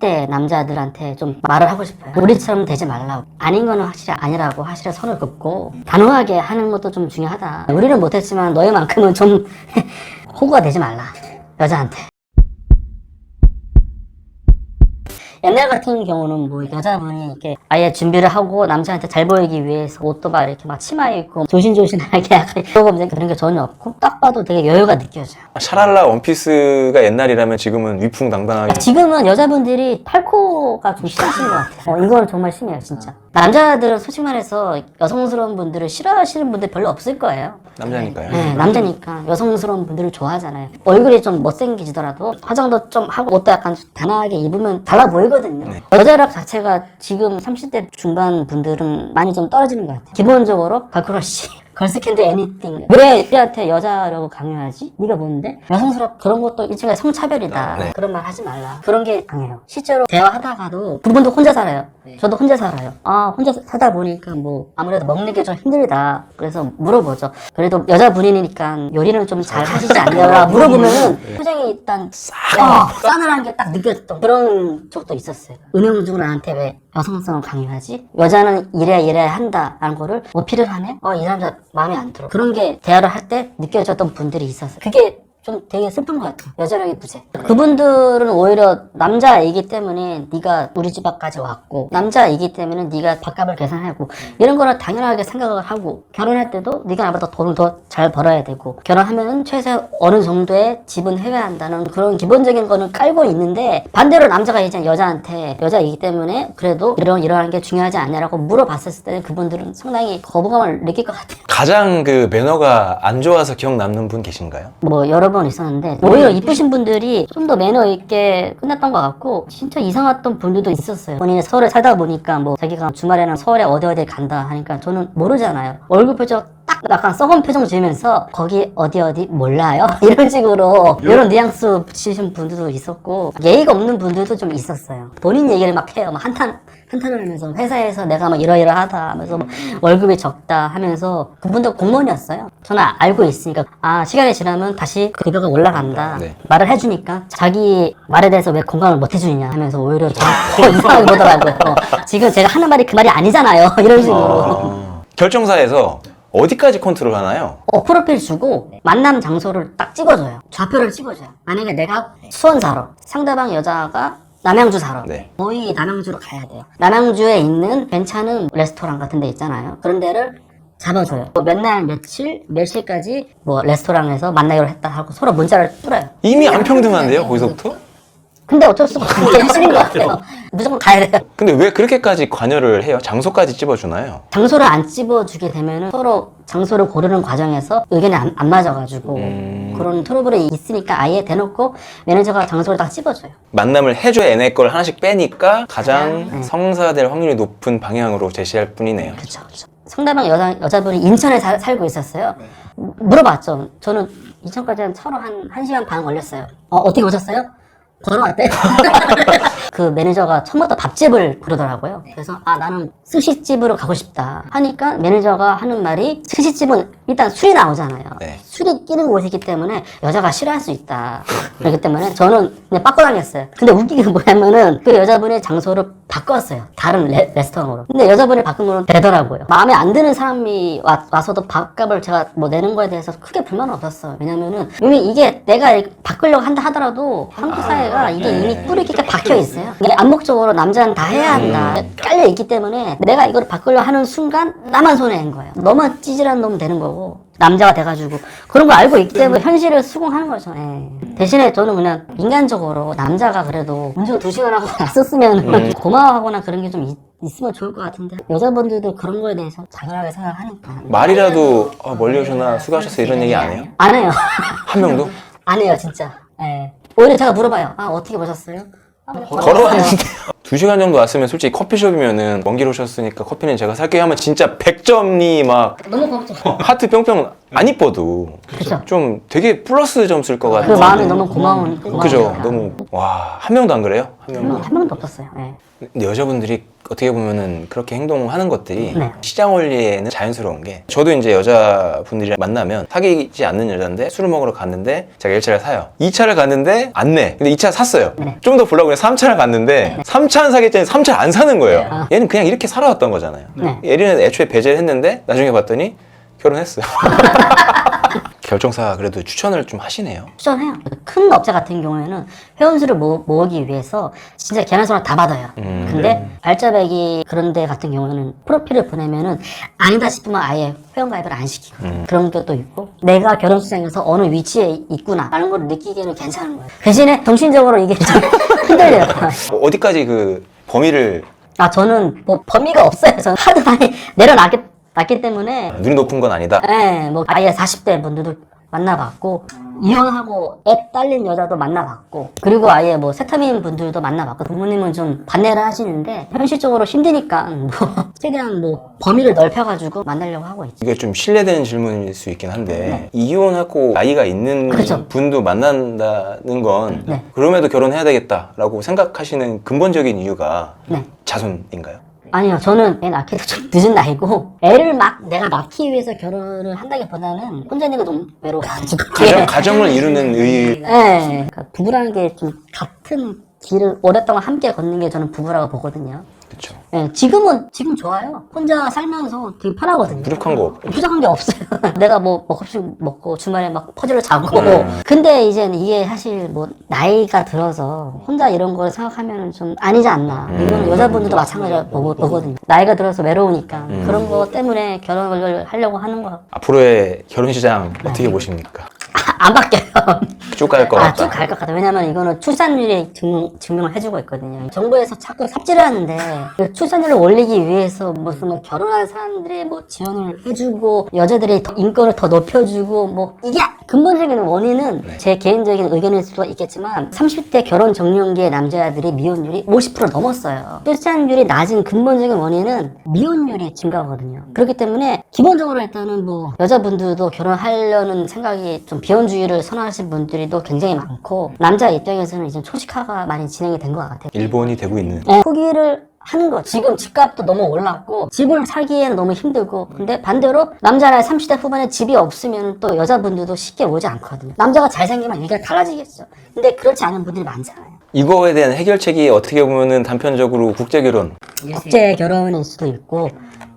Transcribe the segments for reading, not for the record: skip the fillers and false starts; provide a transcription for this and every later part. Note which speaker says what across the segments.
Speaker 1: 20대 남자들한테 좀 말을 하고 싶어요. 우리처럼 되지 말라고. 아닌 거는 확실히 아니라고 확실히 선을 긋고 단호하게 하는 것도 좀 중요하다. 우리는 못했지만 너희만큼은 좀 호구가 되지 말라. 여자한테. 옛날 같은 경우는 뭐 여자분이 이렇게 아예 준비를 하고 남자한테 잘 보이기 위해서 옷도 막 이렇게 막 치마 입고 조신조신하게 약간 그런 게 전혀 없고 딱 봐도 되게 여유가 느껴져요.
Speaker 2: 샤랄라 원피스가 옛날이라면 지금은 위풍당당하게.
Speaker 1: 지금은 여자분들이 팔코가 좀 심하신 것 같아요. 이거는 정말 심해요, 진짜. 남자들은 솔직히 말해서 여성스러운 분들을 싫어하시는 분들 별로 없을 거예요.
Speaker 2: 남자니까요.
Speaker 1: 네, 남자니까 여성스러운 분들을 좋아하잖아요. 얼굴이 좀 못생기지더라도 화장도 좀 하고 옷도 약간 단아하게 입으면 달라 보이거든요.
Speaker 2: 네.
Speaker 1: 여자력 자체가 지금 30대 중반 분들은 많이 좀 떨어지는 것 같아요. 기본적으로 걸크러쉬. 걸스 캔드 애니띵. 왜 우리한테 여자라고 강요하지? 네가 뭔데? 여성스럽 그런 것도 일종의 성차별이다.
Speaker 2: 네.
Speaker 1: 그런 말 하지 말라. 그런 게 강해요. 실제로 대화하다가도 그분도 혼자 살아요. 저도 혼자 살아요. 아, 혼자 살다 보니까 뭐 아무래도 먹는 게 좀 힘들다. 그래서 물어보죠. 그래도 여자분이니까 요리는 좀 잘 하시지 않냐고 물어보면은 표정이 일단 싸늘한 게 딱 느껴졌던 그런 적도 있었어요. 은영중은 나한테 왜 여성성을 강요하지? 여자는 이래야 한다라는 거를 어필을 하네? 이 남자 마음에 안 들어. 그런 게 대화를 할 때 느껴졌던 분들이 있었어요. 그게 좀 되게 슬픈 것 같아요. 여자력의 부재. 그분들은 오히려 남자이기 때문에 네가 우리 집 앞까지 왔고 남자이기 때문에 네가 밥값을 계산하고 이런 거를 당연하게 생각을 하고 결혼할 때도 네가 나보다 돈을 더 잘 벌어야 되고 결혼하면은 최소 어느 정도의 집은 해야 한다는 그런 기본적인 거는 깔고 있는데 반대로 남자가 이제 여자한테 여자이기 때문에 그래도 이러한 게 중요하지 않냐라고 물어봤을 때는 그분들은 상당히 거부감을 느낄 것 같아요.
Speaker 2: 가장 그 매너가 안 좋아서 기억 남는 분 계신가요?
Speaker 1: 뭐 여러 번 있었는데 오히려 이쁘신 분들이 좀 더 매너 있게 끝났던 것 같고 진짜 이상했던 분들도 있었어요. 본인이 서울에 살다 보니까 뭐 자기가 주말에는 서울에 어디 간다 하니까 저는 모르잖아요. 얼굴 표정 딱 약간 썩은 표정 지으면서 거기 어디 몰라요? 이런 식으로 이런 뉘앙스 붙이신 분들도 있었고 예의가 없는 분들도 좀 있었어요. 본인 얘기를 막 해요. 막 한탄을 하면서 회사에서 내가 막 이러이러하다 하면서 뭐 월급이 적다 하면서 그분도 공무원이었어요. 저는 알고 있으니까 시간이 지나면 다시 급여가 올라간다.
Speaker 2: 네.
Speaker 1: 말을 해주니까 자기 말에 대해서 왜 공감을 못 해주느냐 하면서 오히려 더 이상하게 보더라고요. 지금 제가 하는 말이 그 말이 아니잖아요. 이런 식으로.
Speaker 2: 결정사에서 어디까지 컨트롤 하나요?
Speaker 1: 프로필 주고 만남 장소를 딱 찍어줘요. 좌표를 찍어줘요. 만약에 내가 수원 살아. 상대방 여자가 남양주 살아.
Speaker 2: 네.
Speaker 1: 거의 남양주로 가야 돼요. 남양주에 있는 괜찮은 레스토랑 같은 데 있잖아요. 그런 데를 잡아줘요. 몇 날 며칠 몇 시까지 뭐 레스토랑에서 만나기로 했다 하고 서로 문자를 뿌려요.
Speaker 2: 이미 안 평등한데요, 거기서부터?
Speaker 1: 근데 어쩔 수가 없는 게 현실인 것 같아요. 무조건 가야 돼요.
Speaker 2: 근데 왜 그렇게까지 관여를 해요? 장소까지 찝어주나요?
Speaker 1: 장소를 안 찝어주게 되면은 서로 장소를 고르는 과정에서 의견이 안 맞아가지고 그런 트러블이 있으니까 아예 대놓고 매니저가 장소를 딱 찝어줘요.
Speaker 2: 만남을 해줘야 얘네 걸 하나씩 빼니까 가장 성사될 확률이 높은 방향으로 제시할 뿐이네요.
Speaker 1: 그렇죠. 상대방 여자분이 인천에 살고 있었어요. 물어봤죠. 저는 인천까지 차로 한 1시간 반 걸렸어요. 어떻게 오셨어요? 걸어왔대. 그 매니저가 처음부터 밥집을 부르더라고요. 그래서 나는 스시집으로 가고 싶다 하니까 매니저가 하는 말이 스시집은 일단 술이 나오잖아요.
Speaker 2: 네.
Speaker 1: 술이 끼는 곳이기 때문에 여자가 싫어할 수 있다. 그렇기 때문에 저는 그냥 빠꾸당했어요. 근데 웃긴 게 뭐냐면은 그 여자분의 장소를 바꿨어요. 다른 레스토랑으로. 근데 여자분이 바꾼 거는 되더라고요. 마음에 안 드는 사람이 와서도 밥값을 제가 뭐 내는 거에 대해서 크게 불만은 없었어요. 왜냐면은 이게 내가 바꾸려고 한다 하더라도 한국 사회가 이게 이미 뿌리 깊게 박혀 있어요. 이게 암묵적으로 남자는 다 해야 한다. 깔려 있기 때문에 내가 이걸 바꾸려고 하는 순간 나만 손해인 거예요. 너만 찌질한 놈 되는 거고. 남자가 돼가지고 그런 걸 알고 있기 때문에 현실을 수긍하는 거죠. 대신에 저는 그냥 인간적으로 남자가 그래도 운전 2시간 하고 왔었으면 고마워하거나 그런 게 좀 있으면 좋을 것 같은데 여자분들도 그런 거에 대해서 당연하게 생각하니까
Speaker 2: 말이라도 멀리 오셨나 수고하셨어요 이런 얘기 안 해요?
Speaker 1: 안 해요.
Speaker 2: 한 명도?
Speaker 1: 안 해요 진짜. 오히려 제가 물어봐요. 어떻게 보셨어요?
Speaker 2: 걸어왔는데 2시간 정도 왔으면 솔직히 커피숍이면은 먼 길 오셨으니까 커피는 제가 살게요 하면 진짜 100점이 막
Speaker 1: 너무 걱정.
Speaker 2: 하트 뿅뿅 안 이뻐도
Speaker 1: 그죠.
Speaker 2: 좀 되게 플러스 점 쓸 것
Speaker 1: 그
Speaker 2: 같은.
Speaker 1: 마음이 너무 고마운.
Speaker 2: 그죠. 너무 와, 한 명도 안 그래요? 한 명도.
Speaker 1: 한 명도 없었어요. 네.
Speaker 2: 근데 여자분들이 어떻게 보면은 그렇게 행동하는 것들이
Speaker 1: 네.
Speaker 2: 시장 원리에는 자연스러운 게, 저도 이제 여자분들이랑 만나면 사귀지 않는 여자인데 술을 먹으러 갔는데 제가 1차를 사요. 2차를 갔는데 안 내. 근데 2차 샀어요.
Speaker 1: 네.
Speaker 2: 좀 더 보려고 그냥 3차를 갔는데 3차 안 사겠다니 3차를 안 사는 거예요.
Speaker 1: 아.
Speaker 2: 얘는 그냥 이렇게 살아왔던 거잖아요.
Speaker 1: 네.
Speaker 2: 얘는 애초에 배제를 했는데 나중에 봤더니 결혼했어요. 결정사가 그래도 추천을 좀 하시네요.
Speaker 1: 추천해요. 큰 업체 같은 경우에는 회원수를 모으기 위해서 진짜 계란수를 다 받아요. 근데 알짜배기 그런 데 같은 경우에는 프로필을 보내면은 아니다 싶으면 아예 회원가입을 안 시키고 그런 것도 있고, 내가 결혼 시장에서 어느 위치에 있구나 라는 걸 느끼기에는 괜찮은 거예요. 대신에 정신적으로 이게 좀 흔들려요.
Speaker 2: 어디까지 그 범위를,
Speaker 1: 저는 뭐 범위가 없어요. 저는 하도 많이 내려놨기 때문에
Speaker 2: 눈이 높은 건 아니다.
Speaker 1: 뭐 아예 40대 분들도 만나봤고, 이혼하고 애 딸린 여자도 만나봤고, 그리고 아예 뭐 세타민 분들도 만나봤고, 부모님은 좀 반대를 하시는데 현실적으로 힘드니까 뭐 최대한 뭐 범위를 넓혀가지고 만나려고 하고 있죠.
Speaker 2: 이게 좀 신뢰되는 질문일 수 있긴 한데, 이혼하고 아이가 있는
Speaker 1: 그렇죠.
Speaker 2: 분도 만난다는 건
Speaker 1: 네.
Speaker 2: 그럼에도 결혼해야 되겠다라고 생각하시는 근본적인 이유가
Speaker 1: 네.
Speaker 2: 자손인가요?
Speaker 1: 아니요, 저는 애 낳기도 좀 늦은 나이고, 애를 내가 낳기 위해서 결혼을 한다기보다는 혼자 있는 게 너무 외로워가지고.
Speaker 2: 가정을 이루는
Speaker 1: 네. 그러니까 부부라는 게 좀 같은 길을 오랫동안 함께 걷는 게 저는 부부라고 보거든요.
Speaker 2: 그렇죠.
Speaker 1: 네, 지금 좋아요. 혼자 살면서 되게 편하거든요.
Speaker 2: 부족한 거 없고.
Speaker 1: 부족한 게 없어요. 내가 뭐 먹읍식 먹고 주말에 막 퍼즐을 자고. 근데 이제는 이게 사실 뭐 나이가 들어서 혼자 이런 걸 생각하면 좀 아니지 않나. 이거는 여자분들도 마찬가지라고 보거든요. 나이가 들어서 외로우니까 그런 거 때문에 결혼을 하려고 하는 거.
Speaker 2: 앞으로의 결혼 시장 어떻게 보십니까?
Speaker 1: 안 바뀌어요.
Speaker 2: 쭉 갈 것 같다.
Speaker 1: 쭉 갈 것 같아요. 왜냐면 이거는 출산율이 증명을 해주고 있거든요. 정부에서 자꾸 삽질을 하는데, 그 출산율을 올리기 위해서 무슨 뭐 결혼한 사람들의 뭐 지원을 해주고, 여자들의 인권을 더 높여주고, 뭐, 이게 근본적인 원인은 제 개인적인 의견일 수도 있겠지만, 30대 결혼 정년기의 남자들의 미혼율이 50% 넘었어요. 출산율이 낮은 근본적인 원인은 미혼율이 증가거든요. 그렇기 때문에, 기본적으로 일단은 뭐, 여자분들도 결혼하려는 생각이 좀 비혼주의를 선호하시는 분들도 굉장히 많고, 남자 입장에서는 이제 초식화가 많이 진행이 된 것 같아요.
Speaker 2: 일본이 되고 있는.
Speaker 1: 포기를 하는 거. 지금 집값도 너무 올랐고 집을 사기에는 너무 힘들고, 근데 반대로 남자나 30대 후반에 집이 없으면 또 여자분들도 쉽게 오지 않거든요. 남자가 잘생기면 얘기가 달라지겠죠. 근데 그렇지 않은 분들이 많잖아요.
Speaker 2: 이거에 대한 해결책이 어떻게 보면은 단편적으로 국제결혼.
Speaker 1: 국제 결혼일 수도 있고,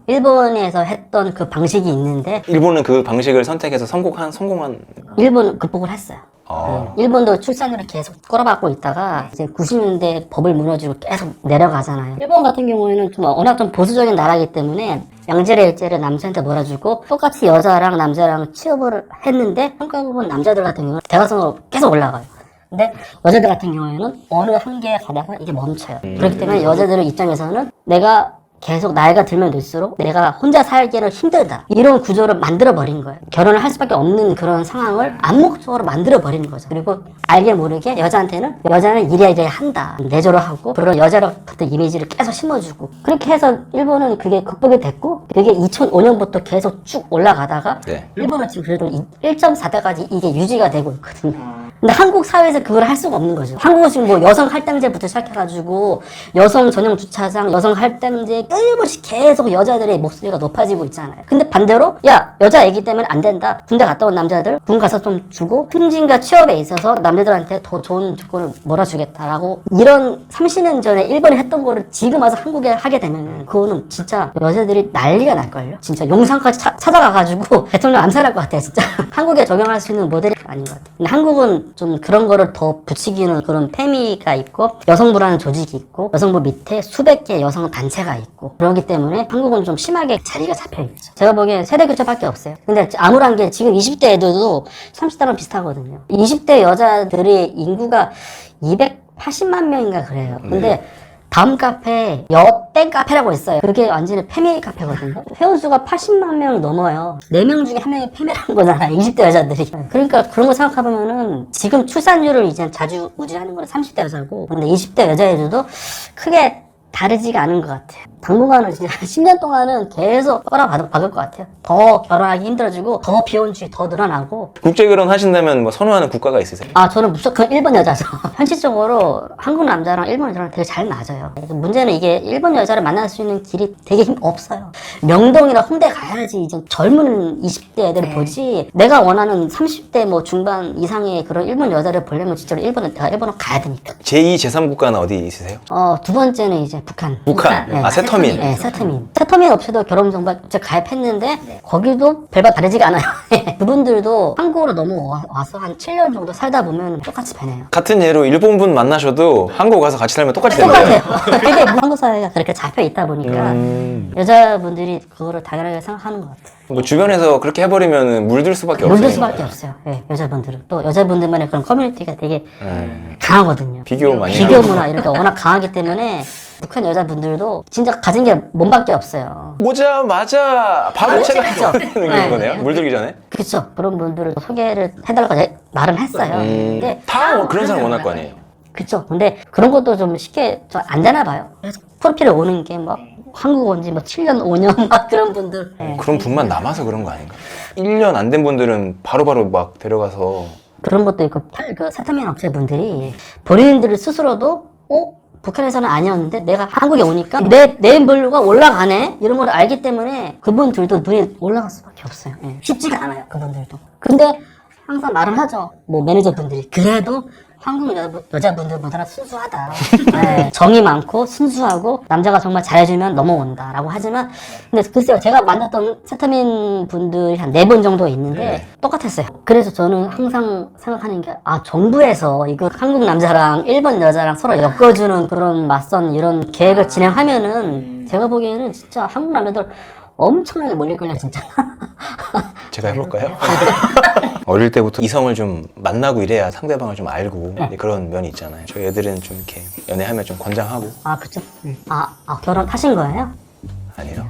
Speaker 1: 일본에서 했던 그 방식이 있는데
Speaker 2: 일본은 그 방식을 선택해서 성공한.
Speaker 1: 일본은 극복을 했어요.
Speaker 2: 아.
Speaker 1: 일본도 출산율을 계속 끌어받고 있다가 이제 90년대 법을 무너지고 계속 내려가잖아요. 일본 같은 경우에는 좀 워낙 좀 보수적인 나라이기 때문에 양질의 일제를 남자한테 몰아주고, 똑같이 여자랑 남자랑 취업을 했는데 성과급은 남자들 같은 경우는 대각선으로 계속 올라가요. 근데 여자들 같은 경우에는 어느 한계에 가다가 이게 멈춰요. 그렇기 때문에 여자들 입장에서는 내가 계속 나이가 들면 들수록 내가 혼자 살기는 힘들다, 이런 구조를 만들어버린 거예요. 결혼을 할 수밖에 없는 그런 상황을 암묵적으로 만들어버리는 거죠. 그리고 알게 모르게 여자는 이래야 한다, 내조를 하고, 그런 여자로 같은 이미지를 계속 심어주고, 그렇게 해서 일본은 그게 극복이 됐고, 그게 2005년부터 계속 쭉 올라가다가
Speaker 2: 네.
Speaker 1: 일본은 지금 그래도 1.4대까지 이게 유지가 되고 있거든요. 근데 한국 사회에서 그걸 할 수가 없는 거죠. 한국은 지금 뭐 여성 할당제부터 시작해가지고 여성 전용 주차장, 여성 할당제 끊임없이 계속 여자들의 목소리가 높아지고 있잖아요. 근데 반대로 야, 여자 애기 때문에 안 된다, 군대 갔다 온 남자들 군 가서 좀 주고 승진과 취업에 있어서 남자들한테 더 좋은 조건을 몰아주겠다라고, 이런 30년 전에 일본이 했던 거를 지금 와서 한국에 하게 되면 그거는 진짜 여자들이 난리가 날걸요. 진짜 용산까지 찾아가가지고 대통령 암살할 것 같아요, 진짜. 한국에 적용할 수 있는 모델이 아닌 것 같아요. 근데 한국은 좀 그런 거를 더 부추기는 그런 페미가 있고, 여성부라는 조직이 있고, 여성부 밑에 수백 개 여성 단체가 있고, 그렇기 때문에 한국은 좀 심하게 자리가 잡혀있죠. 제가 보기엔 세대 교체밖에 없어요. 근데 암울한 게 지금 20대 애들도 30대랑 비슷하거든요. 20대 여자들의 인구가 280만 명인가 그래요. 근데 다음 카페 여땡 카페라고 있어요. 그게 완전히 페미 카페거든요. 회원수가 80만 명을 넘어요. 4명 중에 1명이 페미라는 거잖아요, 20대 여자들이. 그러니까 그런 거 생각해보면은 지금 출산율을 이제 자주 우지하는 건 30대 여자고, 근데 20대 여자애들도 크게 다르지가 않은 것 같아요. 당분간은 진짜 10년 동안은 계속 받을 것 같아요. 더 결혼하기 힘들어지고 더 비혼주의 더 늘어나고.
Speaker 2: 국제 결혼 하신다면 뭐 선호하는 국가가 있으세요?
Speaker 1: 저는 무조건 일본 여자죠. 현실적으로 한국 남자랑 일본 여자랑 되게 잘 맞아요. 문제는 이게 일본 여자를 만날 수 있는 길이 되게 없어요. 명동이나 홍대 가야지 이제 젊은 20대 애들을 보지. 내가 원하는 30대 뭐 중반 이상의 그런 일본 여자를 보려면 진짜로 내가 일본을 가야 되니까.
Speaker 2: 제2, 제3 국가는 어디 있으세요?
Speaker 1: 두 번째는 이제 북한.
Speaker 2: 북한.
Speaker 1: 네,
Speaker 2: 세터민.
Speaker 1: 네, 세터민. 세터민 업체도 결혼정보 가입했는데 거기도 별반 다르지가 않아요. 그분들도 한국으로 넘어와서 한 7년 정도 살다 보면 똑같이 변해요.
Speaker 2: 같은 예로 일본 분 만나셔도 한국 가서 같이 살면 똑같이
Speaker 1: 똑같아요.
Speaker 2: 된다고요.
Speaker 1: 되게 한국 사회가 그렇게 잡혀 있다 보니까 여자분들이 그거를 당연하게 생각하는 것 같아요.
Speaker 2: 뭐 주변에서 그렇게 해버리면 물들 수밖에 없어요.
Speaker 1: 물들 수밖에 없어요. 네, 여자분들은. 또 여자분들만의 그런 커뮤니티가 되게 강하거든요.
Speaker 2: 비교 많이
Speaker 1: 비교
Speaker 2: 하고.
Speaker 1: 문화 이런 게 워낙 강하기 때문에 북한 여자분들도 진짜 가진 게 몸밖에 없어요.
Speaker 2: 오자마자 바로 제가
Speaker 1: 그렇죠.
Speaker 2: 해버리는
Speaker 1: 네.
Speaker 2: 거네요. 물들기 전에.
Speaker 1: 그렇죠. 그런 분들을 소개를 해달라고 말은 했어요. 근데
Speaker 2: 다 그런 사람 원할 거 아니에요.
Speaker 1: 그쵸. 근데 그런 것도 좀 쉽게 좀 안 되나 봐요. 그래서 프로필에 오는 게 막 한국 온 지 뭐 7년, 5년 막 그런 분들. 네.
Speaker 2: 그런 분만 남아서 그런 거 아닌가? 1년 안 된 분들은 바로바로 막 데려가서
Speaker 1: 그런 것도 있고, 그 세터민 업체 분들이 본인들 스스로도, 북한에서는 아니었는데 내가 한국에 오니까 내 물류가 올라가네? 이런 걸 알기 때문에 그분들도 눈이 올라갈 수밖에 없어요. 예. 쉽지가 않아요, 그분들도. 근데 항상 말을 하죠. 뭐 매니저분들이. 그래도 한국 여자분들보다 순수하다. 네, 정이 많고 순수하고 남자가 정말 잘해주면 넘어온다 라고 하지만 근데 글쎄요 제가 만났던 세터민 분들이 한 4분 정도 있는데 똑같았어요. 그래서 저는 항상 생각하는 게 정부에서 이거 한국 남자랑 일본 여자랑 서로 엮어주는 그런 맞선 이런 계획을 진행하면은 제가 보기에는 진짜 한국 남자들 엄청나게 몰릴걸요 진짜.
Speaker 2: 제가 해볼까요? 어릴 때부터 이성을 좀 만나고 이래야 상대방을 좀 알고 그런 면이 있잖아요. 저희 애들은 좀 이렇게 연애하면 좀 권장하고
Speaker 1: 그쵸. 결혼하신 거예요?
Speaker 2: 아니에요.